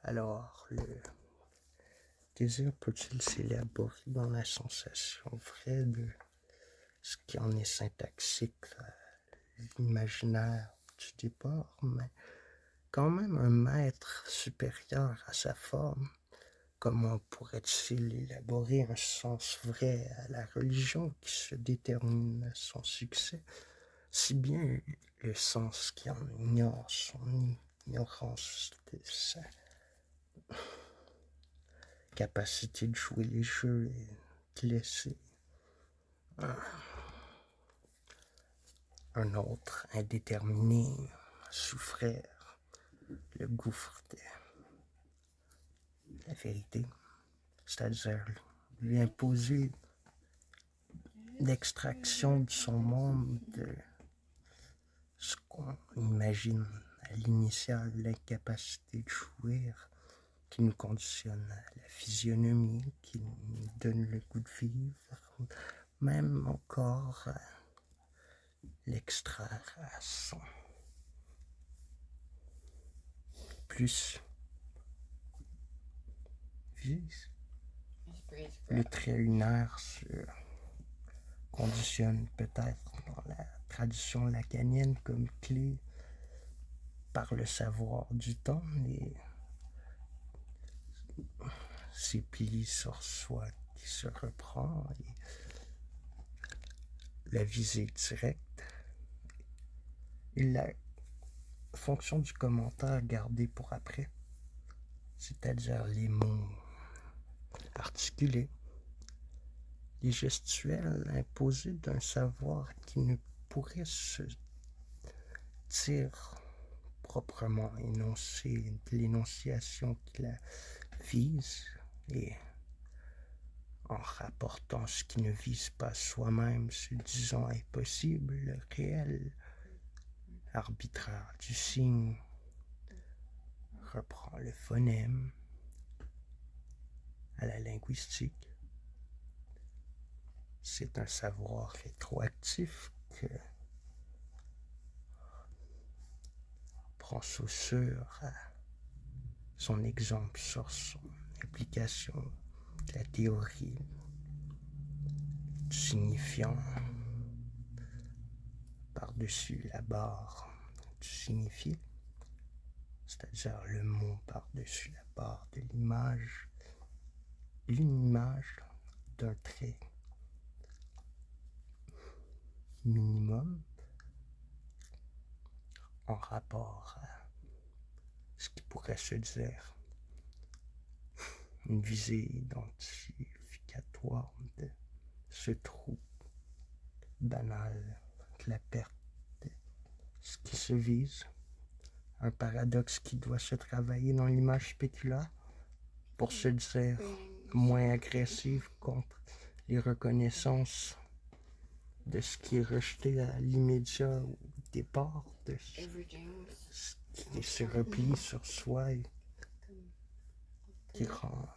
Alors, le désir peut-il s'élaborer dans la sensation vraie de ce qui en est syntaxique, l'imaginaire du départ, mais quand même un maître supérieur à sa forme? Comment pourrait-il élaborer un sens vrai à la religion qui se détermine à son succès, si bien le sens qui en ignore son ignorance de sa capacité de jouer les jeux et de laisser un autre indéterminé souffrir le gouffre de la vérité, c'est-à-dire lui imposer l'extraction de son monde de ce qu'on imagine à l'initiale, l'incapacité de jouir qui nous conditionne à la physionomie, qui nous donne le goût de vivre, même encore l'extraire à son plus vise. Le trait lunaire se conditionne peut-être dans la tradition lacanienne comme clé par le savoir du temps et ses plis sur soi qui se reprend et la visée directe et la fonction du commentaire gardé pour après, c'est-à-dire les mots articulés, les gestuels imposés d'un savoir qui ne pourrait se dire proprement énoncé de l'énonciation qui la vise et en rapportant ce qui ne vise pas soi-même, se disant impossible, le réel arbitraire du signe reprend le phonème à la linguistique. C'est un savoir rétroactif que prend Saussure à son exemple sur son application de la théorie du signifiant par-dessus la barre du signifié, c'est-à-dire le mot par-dessus la barre de l'image, une image d'un trait minimum en rapport à ce qui pourrait se dire une visée identificatoire de ce trou banal de la perte de ce qui se vise, un paradoxe qui doit se travailler dans l'image spéculaire pour se dire moins agressive contre les reconnaissances de ce qui est rejeté à l'immédiat au départ, de ce qui se replie sur soi et qui rend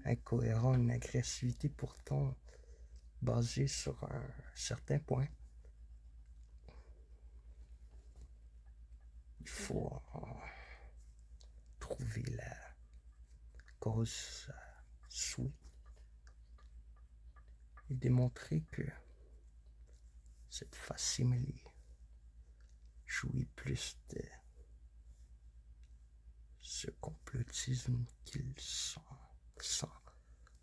incohérent une agressivité pourtant basée sur un certain point. Il faut trouver la cause sous et démontrer que cette facsimile jouit plus de ce complotisme qu'ils sont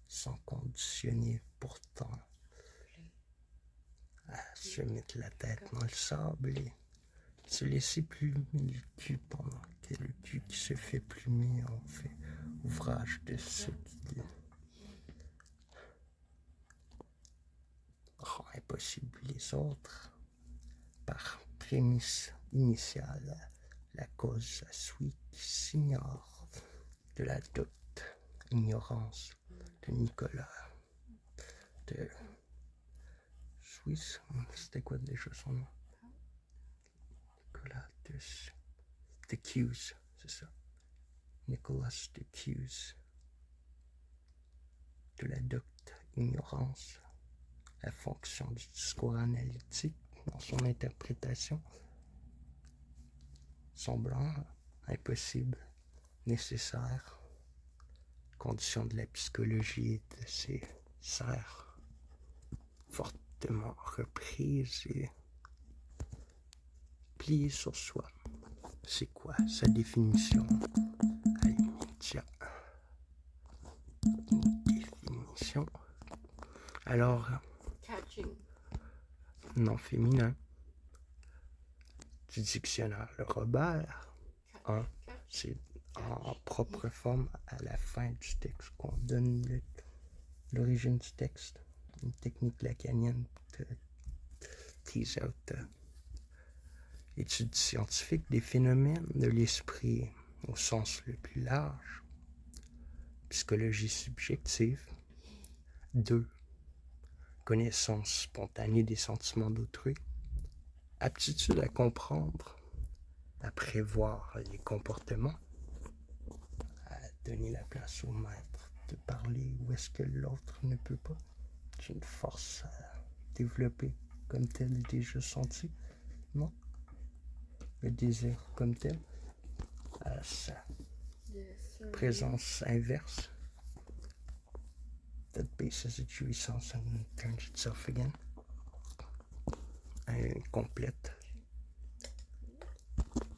sans conditionner pourtant à se mettre la tête dans le sable et se laisser plumer le cul pendant que le cul qui se fait plumer en fait ouvrage de ce qui rend impossible les autres par prémisse initiale, la cause à soi qui s'ignore de la doute, ignorance de Nicolas de Suisse. C'était quoi déjà son nom? Nicolas de Cuse, c'est ça. Nicolas de Cuse. De la docte ignorance, la fonction du discours analytique dans son interprétation, semblant impossible nécessaire, condition de la psychologie de ces serres fortement reprises et pliées sur soi. C'est quoi sa définition? Allez, tiens. Définition. Alors, Catching. nom féminin. Du dictionnaire Le Robert. Hein, c'est en propre forme à la fin du texte qu'on donne l'origine du texte. Une technique lacanienne de tease out étude scientifique des phénomènes de l'esprit au sens le plus large. Psychologie subjective. 2. Connaissance spontanée des sentiments d'autrui. Aptitude à comprendre, à prévoir les comportements, à donner la place au maître de parler où est-ce que l'autre ne peut pas. C'est une force à développer comme telle déjà sentie, non? Le désir comme tel, à sa présence inverse, that bases its jouissance and turns itself again. Incomplète.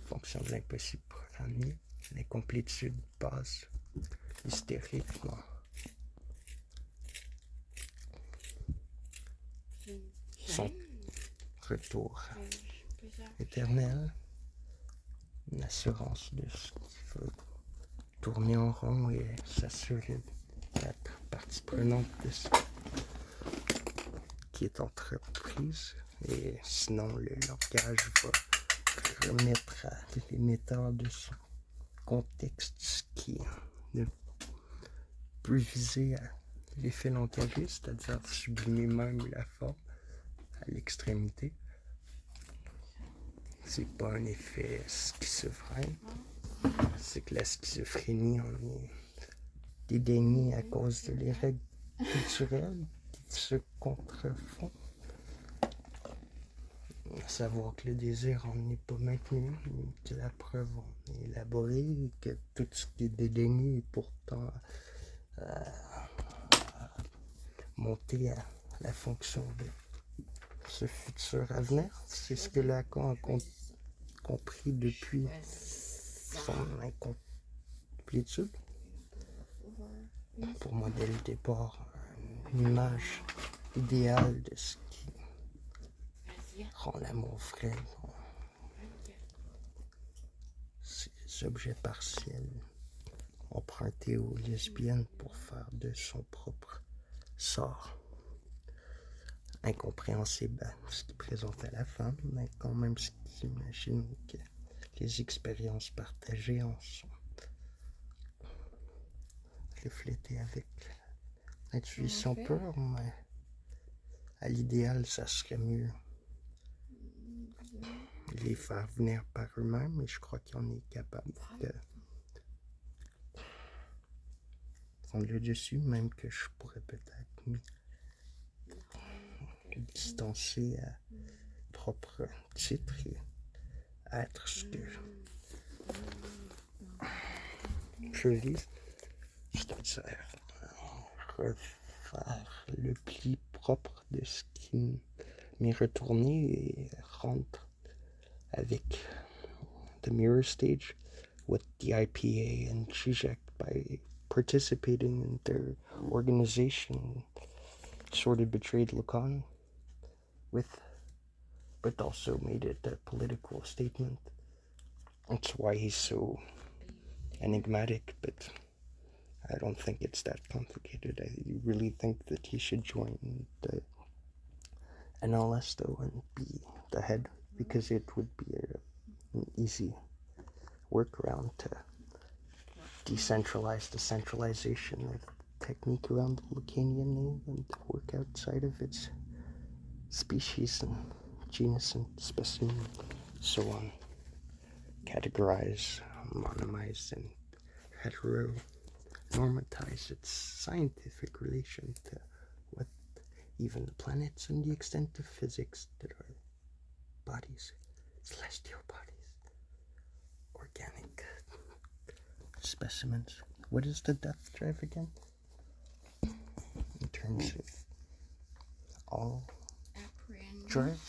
Fonction de l'impossible programmé. L'incomplétude base. Hystérique, non. Son retour éternel. Une assurance de ce qu'il veut tourner en rond et s'assurer d'être partie prenante de ce qui est entreprise. Et sinon, le langage va remettre à l'émetteur de son contexte ce qui ne peut viser à l'effet langagier, c'est-à-dire sublimer même la forme à l'extrémité. C'est pas un effet schizophrène, c'est que la schizophrénie en est dédaignée à cause de les règles culturelles qui se contrefont. À savoir que le désir en n'est pas maintenu, que la preuve en est élaborée, et que tout ce qui est dédaigné est pourtant monté à la fonction de ce futur à venir. C'est ce que Lacan a compris depuis son incomplétude. Pour moi, dès le départ, une image idéale de ce qui rend l'amour frais. Ces objets partiels empruntés aux lesbiennes pour faire de son propre sort incompréhensible à ce qui présente à la femme, mais quand même ce qui imagine que les expériences partagées en sont reflétées avec l'intuition pure, mais à l'idéal, ça serait mieux les faire venir par eux-mêmes, et je crois qu'on est capable de prendre le dessus, même que je pourrais peut-être me distancer à propre titre et être ce que je lis, c'est-à-dire refaire le pli propre de ce qui m'est retourné et rendre avec the mirror stage what the IPA and Zizek, by participating in their organization, sort of betrayed Lacan with, but also made it a political statement. That's why he's so enigmatic, but I don't think it's that complicated. I really think that he should join the NLS though and be the head, because it would be an easy workaround to decentralize the centralization of technique around the Lacanian name and work outside of its species and genus and specimen, so on. Categorize, monimize, and heteronormatize its scientific relation to what even the planets and the extent of physics that are bodies, celestial bodies, organic specimens. What is the depth drive again? In terms of all drive?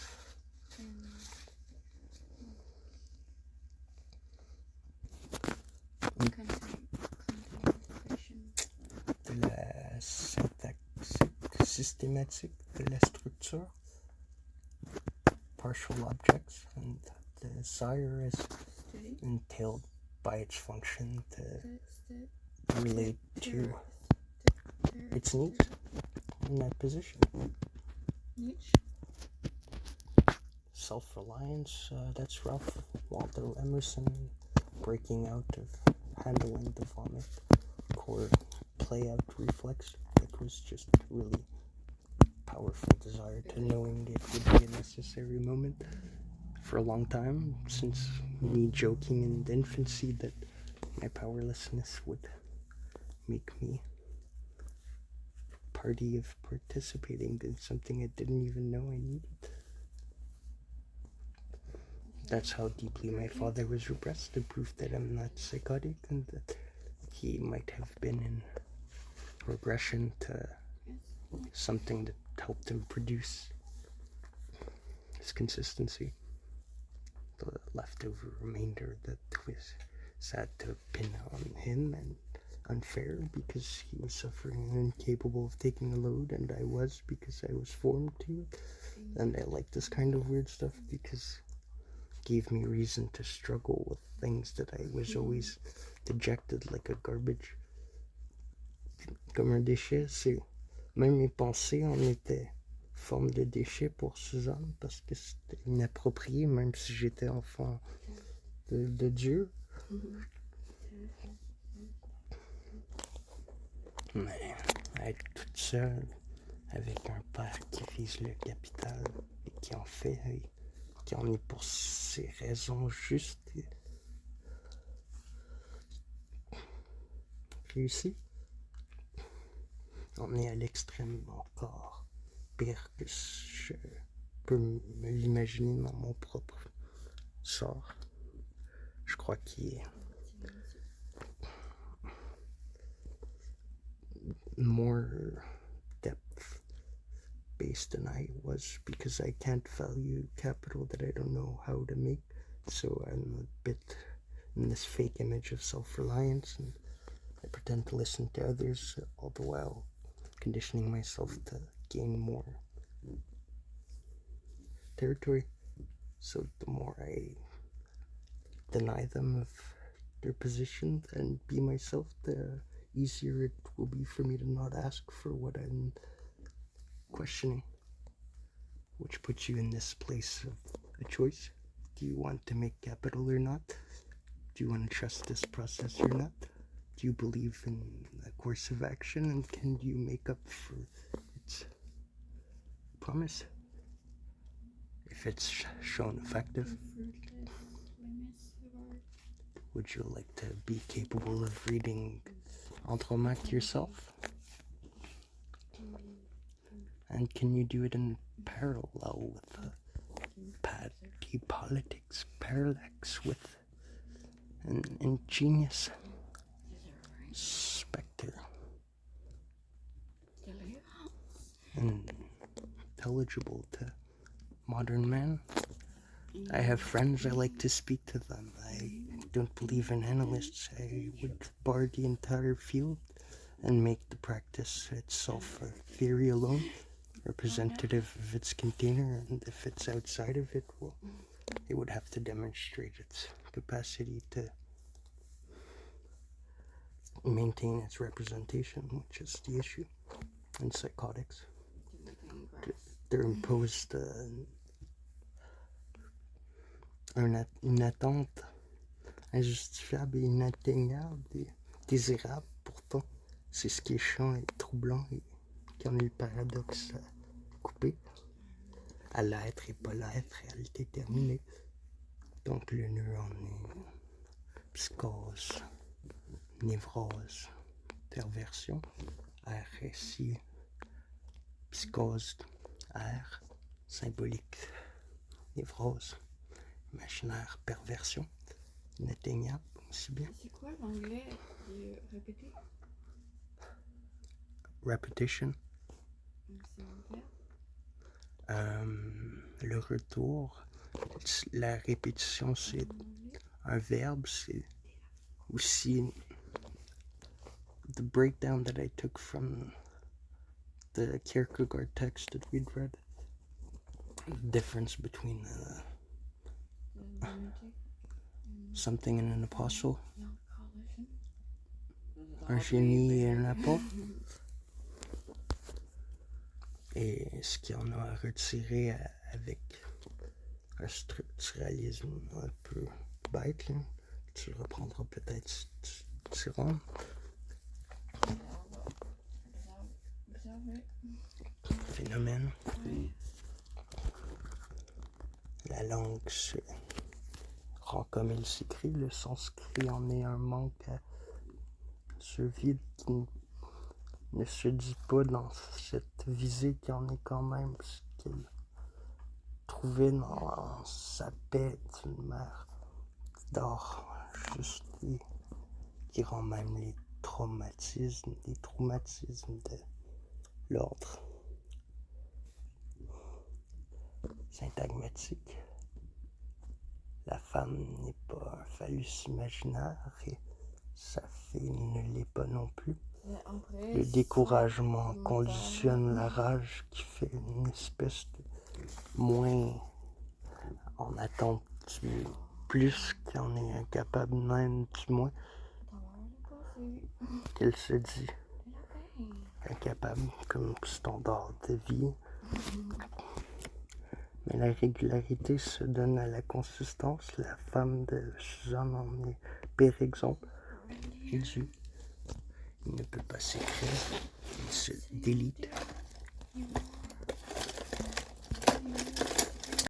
De la syntaxe systématique de la structure, partial objects, and the desire is entailed by its function to relate to its needs in that position. Self-reliance, that's Ralph Waldo Emerson breaking out of handling the vomit core play-out reflex. It was just really powerful desire to knowing it would be a necessary moment for a long time, since me joking in the infancy that my powerlessness would make me party of participating in something I didn't even know I needed. That's how deeply my father was repressed, to prove that I'm not psychotic and that he might have been in regression to something that helped him produce his consistency. The leftover remainder that was sad to pin on him and unfair because he was suffering and incapable of taking a load, and I was, because I was formed to it. And I like this kind of weird stuff because it gave me reason to struggle with things that I was always dejected like a garbage. Comme un déchet, c'est... Même mes pensées en étaient forme de déchet pour Suzanne parce que c'était inapproprié, même si j'étais enfant de Dieu. Mais être toute seule avec un père qui vise le capital et qui en fait, et qui en est pour ses raisons justes, réussi. On est à l'extrême encore pire que je peux me l'imaginer dans mon propre sort. Je crois qu'il est more depth based than I was, because I can't value capital that I don't know how to make. So I'm a bit in this fake image of self-reliance, and I pretend to listen to others, all the while conditioning myself to gain more territory. So the more I deny them of their position and be myself, the easier it will be for me to not ask for what I'm questioning. Which puts you in this place of a choice. Do you want to make capital or not? Do you want to trust this process or not? Do you believe in a course of action, and can you make up for its promise if it's shown effective? Would you like to be capable of reading Andromaque yourself? And can you do it in parallel with Paddy Politics Parallax with an ingenious spectre and intelligible to modern man? I have friends, I like to speak to them. I don't believe in analysts. I would bar the entire field and make the practice itself a theory alone, representative of its container, and if it's outside of it, well, it would have to demonstrate its capacity to maintain its representation, which is the issue in psychotics. They're imposed une attente injustifiable et inatteignable et désirable. Pourtant, c'est ce qui est chiant et troublant et qui en est le paradoxe à couper. À l'être et pas l'être, réalité terminée. Donc le nœud en est psychose, névrose, perversion, R récit, psychose, R, symbolique, névrose, imaginaire, perversion, inatteignable, C'est bien. C'est quoi l'anglais de répéter? Repetition. C'est un verbe? Le retour. La répétition, c'est un verbe. C'est aussi the breakdown that I took from the Kierkegaard text that we'd read. The difference between something and an apostle. Un génie et un apôtre. Et ce qu'on a retiré avec un structuralisme un peu bête, là. Tu le reprendras peut-être si tu t'y rends. Phénomène. La langue se rend comme elle s'écrit. Le sanskrit en est un manque à ce vide qui ne se dit pas dans cette visée qui en est quand même ce qu'elle trouvait dans sa paix d'une mère qui dort juste et qui rend même les traumatismes de l'ordre syntagmatique. La femme n'est pas un phallus imaginaire et sa fille ne l'est pas non plus. Le découragement conditionne la rage qui fait une espèce de moins en attente du plus qu'on est incapable même du moins qu'elle se dit incapable comme standard de vie. Mais la régularité se donne à la consistance. La femme de Suzanne en est pire exemple. Réduit. Il ne peut pas s'écrire. Il se délite.